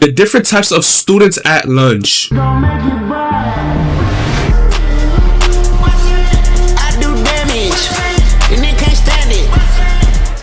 The different types of students at lunch.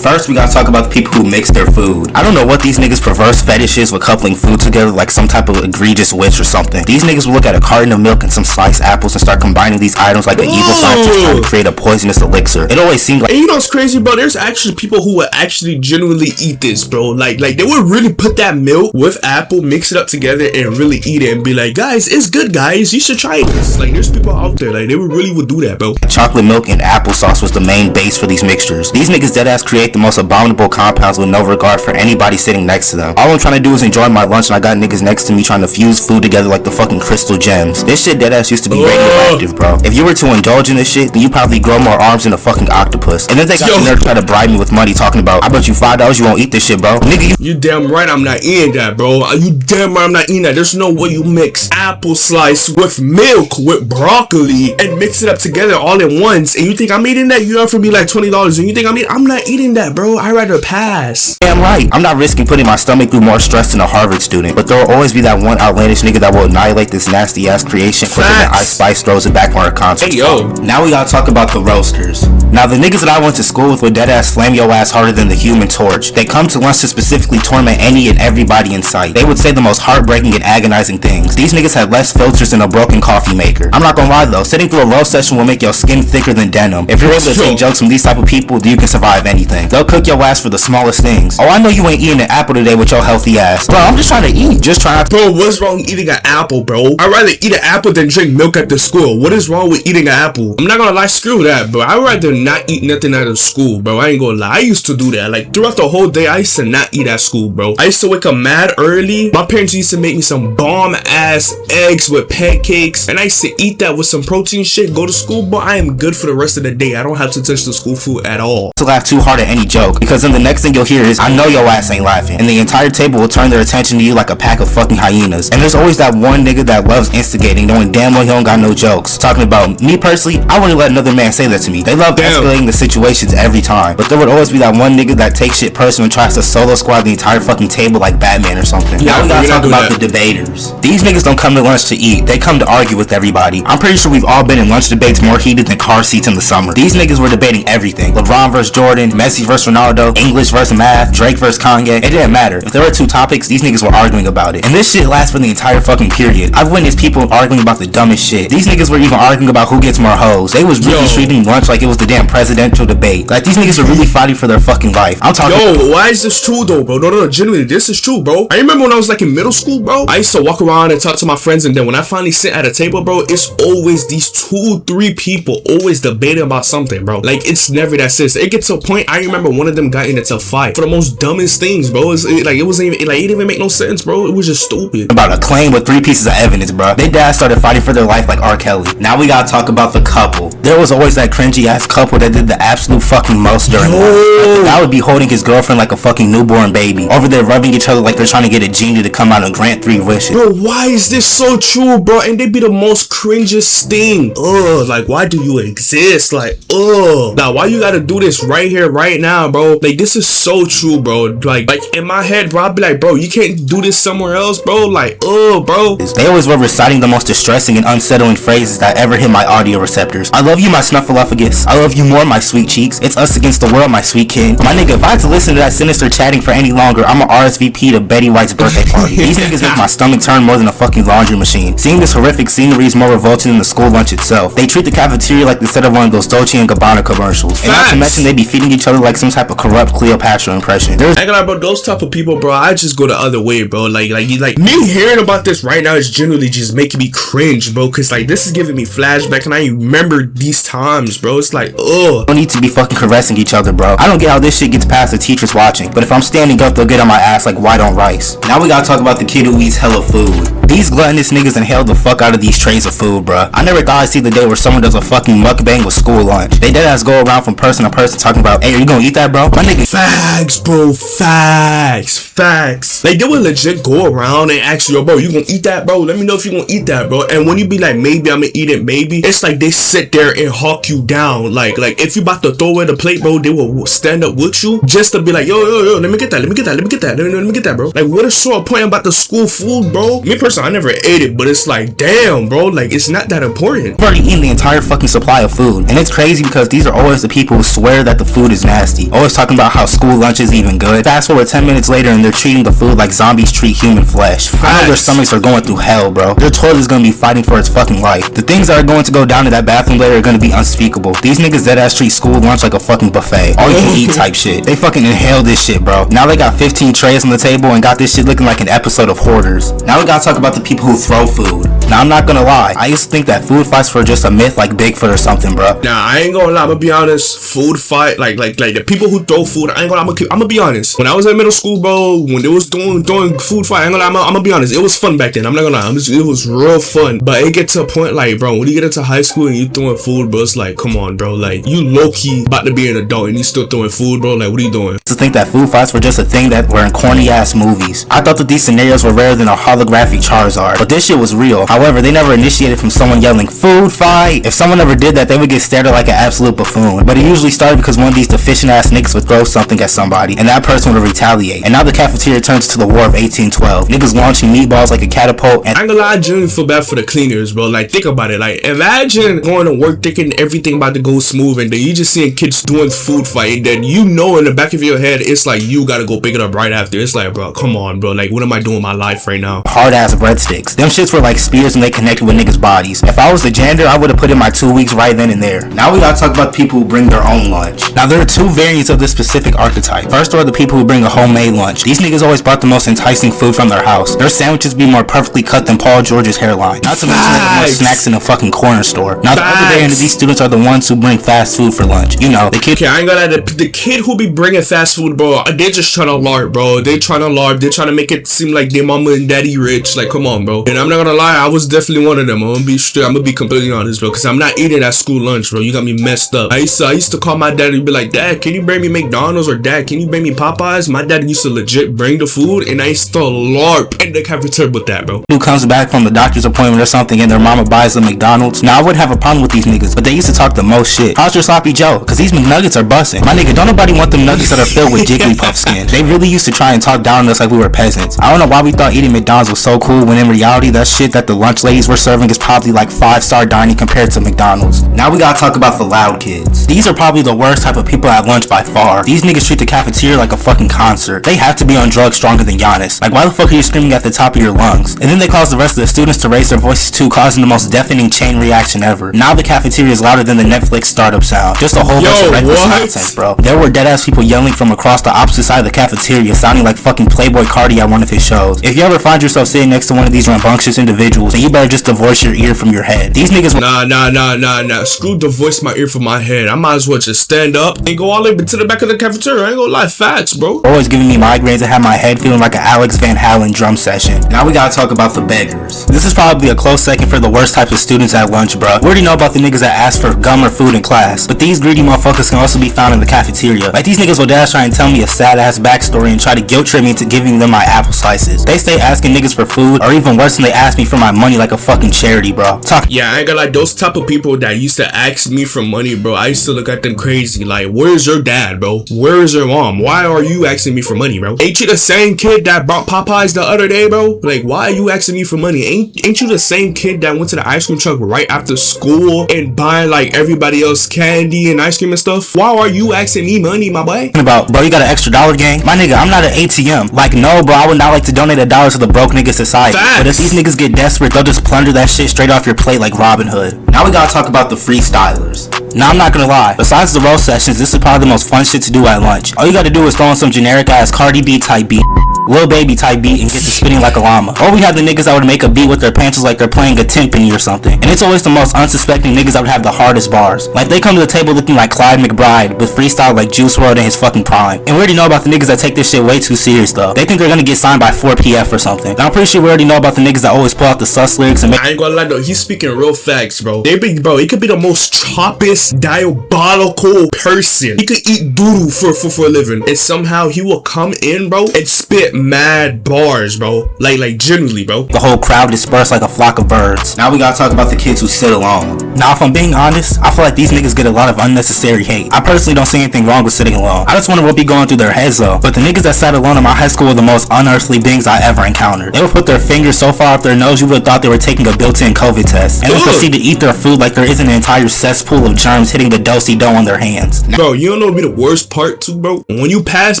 First, we gotta talk about the people who mix their food. I don't know what these niggas' perverse fetish is with coupling food together like some type of egregious witch or something. These niggas will look at a carton of milk and some sliced apples and start combining these items like an evil scientist trying to create a poisonous elixir. It always seemed like... And you know what's crazy, bro? There's actually people who would actually genuinely eat this, bro. Like they would really put that milk with apple, mix it up together, and really eat it and be like, guys, it's good, guys. You should try this. Like, there's people out there, like, they really would do that, bro. Chocolate milk and applesauce was the main base for these mixtures. These niggas deadass create the most abominable compounds with no regard for anybody sitting next to them. All I'm trying to do is enjoy my lunch, and I got niggas next to me trying to fuse food together like the fucking crystal gems. This shit deadass used to be radioactive, bro. If you were to indulge in this shit, then you probably grow more arms than a fucking octopus. And then they got the nerve to try to bribe me with money talking about, I bet you $5 you won't eat this shit, bro. Nigga, you damn right I'm not eating that, bro. You damn right I'm not eating that. There's no way you mix apple slice with milk with broccoli and mix it up together all at once, and you think I'm eating that? You offer me like $20 and you think I'm not eating that, bro. I'd rather pass. Damn right. I'm not risking putting my stomach through more stress than a Harvard student, but there will always be that one outlandish nigga that will annihilate this nasty ass creation quicker than Ice Spice throws it back on her concert. Hey, yo. Now we gotta talk about the roasters. Now the niggas that I went to school with would deadass flame your ass harder than the Human Torch. They come to lunch to specifically torment any and everybody in sight. They would say the most heartbreaking and agonizing things. These niggas had less filters than a broken coffee maker. I'm not gonna lie though, sitting through a roast session will make your skin thicker than denim. If you're able to take jokes from these type of people, then you can survive anything. They'll cook your ass for the smallest things. Oh, I know you ain't eating an apple today with your healthy ass. Bro, I'm just trying to eat. Just trying to... Bro, what's wrong with eating an apple, bro? I'd rather eat an apple than drink milk at the school. What is wrong with eating an apple? I'm not gonna lie, screw that, bro. I'd rather not eat nothing out of school, bro. I ain't gonna lie. I used to do that. Like, throughout the whole day, I used to not eat at school, bro. I used to wake up mad early. My parents used to make me some bomb-ass eggs with pancakes, and I used to eat that with some protein shit, go to school, but I am good for the rest of the day. I don't have to touch the school food at all. To laugh too hard at any joke, because then the next thing you'll hear is, I know your ass ain't laughing, and the entire table will turn their attention to you like a pack of fucking hyenas. And there's always that one nigga that loves instigating, knowing damn well he don't got no jokes. Talking about me personally, I wouldn't let another man say that to me. They love escalating the situations every time, but there would always be that one nigga that takes shit personal and tries to solo squad the entire fucking table like Batman or something. Now we gotta talk about the debaters. These niggas don't come to lunch to eat, they come to argue with everybody. I'm pretty sure we've all been in lunch debates more heated than car seats in the summer. These niggas were debating everything. LeBron versus Jordan, Messi versus Ronaldo, English versus math, Drake versus Kanye. It didn't matter. If there were two topics, these niggas were arguing about it. And this shit lasts for the entire fucking period. I've witnessed people arguing about the dumbest shit. These niggas were even arguing about who gets more hoes. They was really treating lunch like it was the damn presidential debate. Like, these niggas are really fighting for their fucking life. I'm talking... Yo, why is this true though, bro? No, genuinely, this is true, bro. I remember when I was like in middle school, bro, I used to walk around and talk to my friends, and then when I finally sit at a table, bro, it's always these 2-3 people always debating about something, bro. Like, it's never that serious. It gets to a point, I remember one of them got into a fight for the most dumbest things, bro. It wasn't even, like, it didn't even make no sense, bro. It was just stupid. About a claim with 3 pieces of evidence, bro. They dad started fighting for their life like R. Kelly. Now we gotta talk about the couple. There was always that cringy ass couple that did the absolute fucking most during lunch. Like, the guy would be holding his girlfriend like a fucking newborn baby, over there rubbing each other like they're trying to get a genie to come out and grant 3 wishes. Bro, why is this so true, bro? And they be the most cringiest thing. Ugh, like, why do you exist? Like, ugh. Now, why you gotta do this right here, right now, bro? Like, this is so true, bro. Like in my head, bro, I'd be like, bro, you can't do this somewhere else, bro. Like, ugh, bro. They always were reciting the most distressing and unsettling phrases that ever hit my audio receptors. I love you, my snuffleupagus. I love you more, my sweet cheeks. It's us against the world, my sweet king. My nigga, if I had to listen to that sinister chatting for any longer, I'm a RSVP to Betty White's birthday party. These niggas make my stomach turn more than a fucking laundry machine. Seeing this horrific scenery is more revolting than the school lunch itself. They treat the cafeteria like the set of one of those Dolce & Gabbana commercials. And not to mention they be feeding each other like some type of corrupt Cleopatra impression. I ain't gonna lie, bro, those type of people, bro, I just go the other way, bro. Like me hearing about this right now is genuinely just making me cringe, bro, cause like this is giving me flashback and I remember these times, bro. It's like, ugh. Don't need to be fucking caressing each other, bro. I don't get how this shit gets past the teachers watching, but if I'm standing up, they'll get on my ass like white on rice. Now we gotta talk about the kid who eats hella food. These gluttonous niggas inhale the fuck out of these trays of food, bruh. I never thought I'd see the day where someone does a fucking mukbang with school lunch. They deadass go around from person to person talking about, hey, are you gonna eat that, bro? My nigga. Facts, bro. Facts. Like, they would legit go around and ask you, yo, bro, you gonna eat that, bro? Let me know if you gonna eat that, bro. And when you be like, maybe I'm gonna eat it, maybe, it's like they sit there and hawk you down. Like, like if you about to throw away the plate, bro, they will stand up with you just to be like, yo, let me get that, bro. Like, what is so important about the school food, bro? Me personally, I never ate it, but it's like, damn, bro, like, it's not that important. I've already eaten the entire fucking supply of food, and it's crazy because these are always the people who swear that the food is nasty, always talking about how school lunch is even good. Fast forward 10 minutes later and they're treating the food like zombies treat human flesh. I know their stomachs are going through hell, bro. Their toilet is gonna be fighting for its fucking life. The things that are going to go down in that bathroom later are gonna be unspeakable. These niggas dead ass treat school lunch like a fucking buffet, all you can eat type shit. They fucking inhale this shit, bro. Now they got 15 trays on the table and got this shit looking like an episode of Hoarders. Now we gotta talk about the people who throw food. Now I'm not gonna lie, I used to think that food fights were just a myth like Bigfoot or something, bro. Nah, I ain't gonna lie, I'm gonna be honest. Food fight, like the people who throw food, I ain't gonna lie, I'm gonna be honest. When I was in middle school, bro, when they was doing food fight, I ain't gonna lie, I'm gonna be honest. It was fun back then. I'm not gonna lie, it was real fun. But it gets to a point, like, bro, when you get into high school and you throwing food, bro, it's like, come on, bro, like, you low-key about to be an adult and you still throwing food, bro. Like, what are you doing? To think that food fights were just a thing that were in corny ass movies. I thought that these scenarios were rarer than a holographic Charizard, but this shit was real. However, they never initiated from someone yelling food fight. If someone ever did that, they would get stared at like an absolute buffoon. But it usually started because one of these deficient ass niggas would throw something at somebody and that person would retaliate. And now the cafeteria turns to the War of 1812. Niggas launching meatballs like a catapult. And I ain't gonna lie, I genuinely feel bad for the cleaners, bro. Like, think about it. Like, imagine going to work thinking everything about to go smooth and then you just seeing kids doing food fight and then you know in the back of your head it's like you gotta go pick it up right after. It's like, bro, come on, bro. Like, what am I doing in my life right now? Hard ass breadsticks. Them shits were like spears and they connected with niggas' bodies. If I was the janitor, I would have put in my 2 weeks right then and there. Now we gotta talk about the people who bring their own lunch. Now there are two variants of this specific archetype. First are the people who bring a homemade lunch. These niggas always brought the most enticing food from their house. Their sandwiches be more perfectly cut than Paul George's hairline. Not to mention they have more snacks in a fucking corner store. Now the other variant of these students are the ones who bring fast food for lunch. You know, the kid. Okay, I ain't gonna lie, the kid who be bringing fast food, bro, they just trying to LARP, bro. They trying to LARP. They trying to make it seem like their mama and daddy rich. Like, come on, bro. And I'm not gonna lie, I was definitely one of them. I'm gonna be straight. I'm gonna be completely honest, bro, because I'm not eating at school lunch, bro. You got me messed up. I used to call my dad and be like, Dad, can you bring me McDonald's, or Dad, can you bring me Popeyes? My dad used to legit bring the food, and I used to LARP in the cafeteria with that, bro. Who comes back from the doctor's appointment or something and their mama buys them McDonald's. Now I wouldn't have a problem with these niggas, but they used to talk the most shit. How's your sloppy Joe? Cause these McNuggets are busting. My nigga, don't nobody want them nuggets that are filled with Jigglypuff skin. They really used to try and talk down on us like we were peasants. I don't know why we thought eating McDonald's was so cool when in reality that shit that the lunch ladies were serving is probably like 5-star dining compared to McDonald's. Now we gotta talk about the loud kids. These are probably the worst type of people at lunch by far. These niggas treat the cafeteria like a fucking concert. They have to be on drugs stronger than Giannis. Like, why the fuck are you screaming at the top of your lungs? And then they cause the rest of the students to raise their voices too, causing the most deafening chain reaction ever. Now the cafeteria is louder than the Netflix startup sound. Just a whole bunch of reckless nonsense, bro. There were deadass people yelling from across the opposite side of the cafeteria, sounding like fucking Playboy Cardi at one of his shows. If you ever find yourself sitting next to one of these rambunctious individuals, then you better just divorce your ear from your head. These niggas. Nah. Screw divorce my ear from my head. I might as well just stand up and go all the way to the back of the cafeteria. I ain't gonna lie, facts, bro. Always giving me migraines and have my head feeling like an Alex Van Halen drum session. Now we gotta talk about the beggars. This is probably a close second for the worst type of students at lunch, bro. We already know about the niggas that ask for gum or food in class, but these greedy motherfuckers can also be found in the cafeteria. Like, these niggas will dash try and tell me a sad ass backstory and try to guilt trip me into giving them my apple slices. They stay asking niggas for food, or even worse than they ask me for my money like a fucking charity, bro. Yeah, I ain't gonna lie, those type of people that used to ask me for money, bro, I used to look at them crazy. Like, where's your dad, bro? Where's your mom? Why are you asking me for money, bro? Ain't you the same kid that bought Popeyes the other day, bro? Like, why are you asking me for money? Ain't you the same kid that went to the ice cream truck right after school and buying like everybody else candy and ice cream and stuff? Why are you asking me money, my boy? About, bro, you got an extra $1 gang? My nigga, I'm not an ATM. Like, no, bro, I would not like to donate $1 to the broke nigga society. Facts. But if these niggas get desperate, they'll just plunder that shit straight off your plate like Robin Hood. Now we gotta talk about the freestylers. Now I'm not gonna lie, besides the roast sessions, this is probably the most fun shit to do at lunch. All you gotta do is throw in some generic ass Cardi B type beat, Lil Baby type beat, and get to spinning like a llama. Or we have the niggas that would make a beat with their pants like they're playing a timpani or something. And it's always the most unsuspecting niggas that would have the hardest bars. Like, they come to the table looking like Clyde McBride with freestyle like Juice WRLD in his fucking prime. And we already know about the niggas that take this shit way too serious though. They think they're gonna get signed by 4PF or something. And I'm pretty sure we already know about the niggas that always pull out the sus lyrics and make. I ain't gonna lie though, he's speaking real facts, bro. Bro, he could be the most choppest, diabolical person. He could eat doodoo for a living, and somehow he will come in, bro, and spit mad bars, bro. Like genuinely, bro. The whole crowd dispersed like a flock of birds. Now we gotta talk about the kids who sit alone. Now, if I'm being honest, I feel like these niggas get a lot of unnecessary hate. I personally don't see anything wrong with sitting alone. I just wonder what be going through their heads though. But the niggas that sat alone in my high school were the most unearthly beings I ever encountered. They would put their fingers so far up their nose you would have thought they were taking a built-in COVID test. And they proceed to eat their food like there isn't an entire cesspool of germs hitting the do-si-do on their hands. Bro, you don't know what be the worst part too, bro? When you pass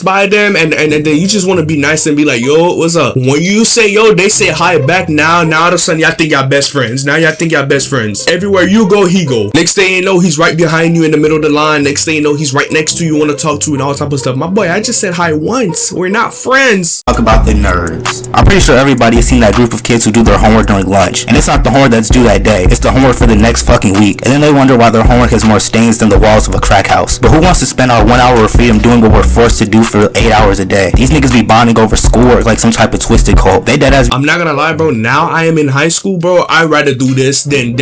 by them and then you just want to be nice and be like, yo, what's up? When you say yo, they say hi back. Now all of a sudden y'all think y'all best friends. Now y'all think y'all best friends. Everywhere you go, he go. Next thing you know, he's right behind you in the middle of the line. Next thing you know, he's right next to you, want to talk to, and all type of stuff. My boy, I just said hi once. We're not friends. Talk about the nerds. I'm pretty sure everybody has seen that group of kids who do their homework during lunch. And it's not the homework that's due that day. It's the homework for the next fucking week. And then they wonder why their homework has more stains than the walls of a crack house. But who wants to spend our 1 hour of freedom doing what we're forced to do for 8 hours a day? These niggas be bonding over schoolwork like some type of twisted cult. They dead ass. I'm not gonna lie, bro. Now I am in high school, bro. I'd rather do this than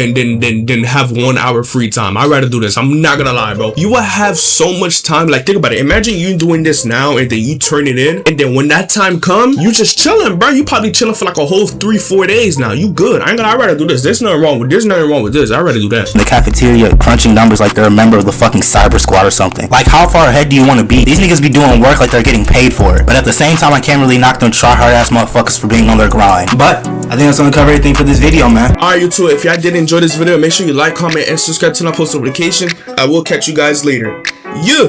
have 1 hour free time. I'd rather do this. I'm not gonna lie, bro. You will have so much time. Like, think about it. Imagine you doing this now and then you turn it in, and then when that time come, you just chilling, bro. You probably chilling for like a whole 3-4 days now. You good. I'd rather do this. There's nothing wrong with this. I'd rather do that. In the cafeteria crunching numbers like they're a member of the fucking cyber squad or something. Like, how far ahead do you want to be? These niggas be doing work like they're getting paid for it. But at the same time, I can't really knock them try hard ass motherfuckers for being on their grind. But I think that's gonna cover everything for this video, man. Alright, you too. If y'all did enjoy this video, make sure you like, comment, and subscribe to my post notification. I will catch you guys later. Yeah.